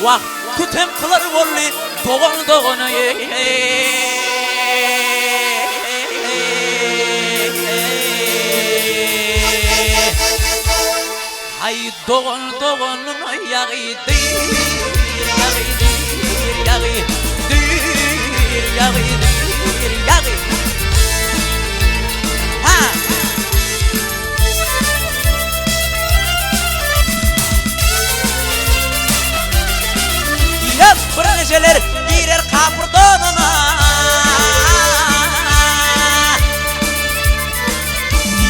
Vah kütem kılar bolli doğan doğanı Hay doğan doğanın yağıydı Braniceler girer kapır donuna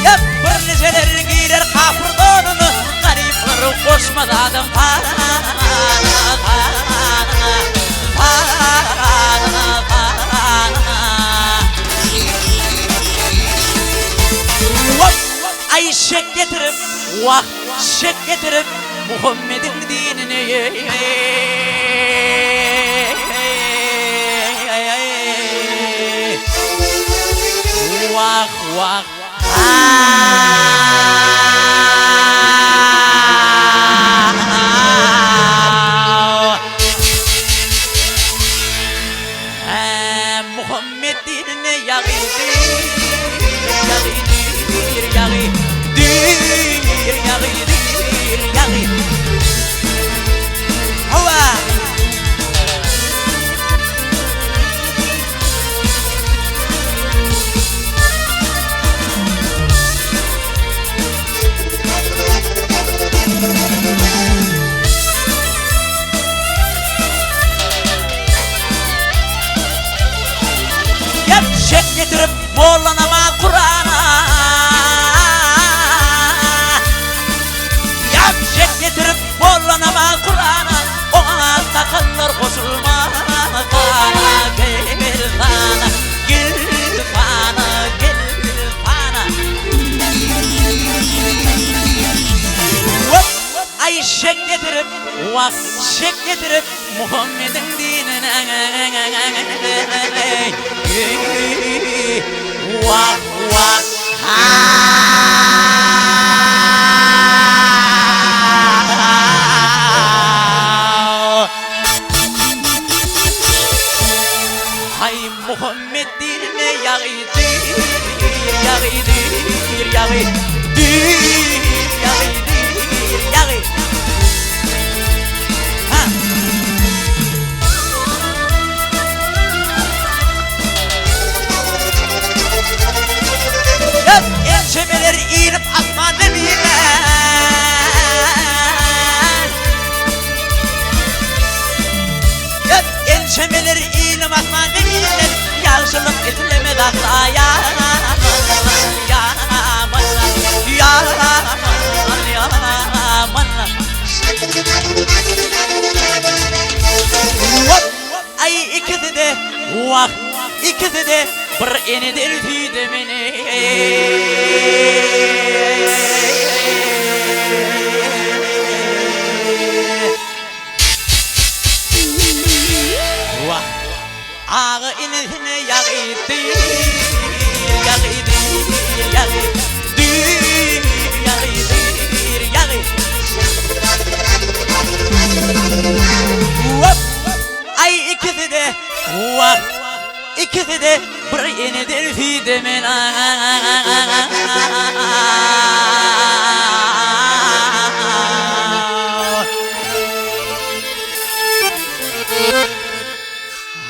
Yap braniceler girer kapır donuna Garipler koşmadı adam Ay şek getirip vah şek getirip Muhammed'in dinine Vah vah Muhammed dinine yağıydı Şek getirip Mevlana'ma Kur'an'a Yap şek getirip Mevlana'ma Kur'an'a Ona sakallar koşulma Gel bana, gel bana, gel bana Ay şek getirip, vah şek getirip Muhammed'in dinine Vah vah Hay Muhammed dinine yağıydı Elçemeler inip asman demeyler Elçemeler inip asman demeyler Yağışılık edilemez asla ya Ay ikisi de vah ikisi de bir enidir fidemine Vah ağı inine yağıydı Ay ikisi de vah ikisi de bir yenidir fidemin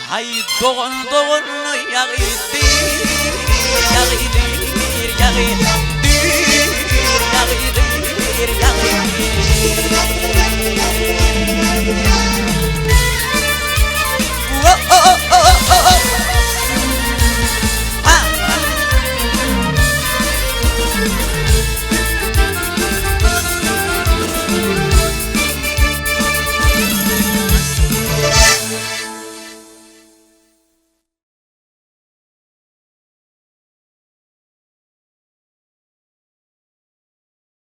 Hay doğan doğanı yağıydı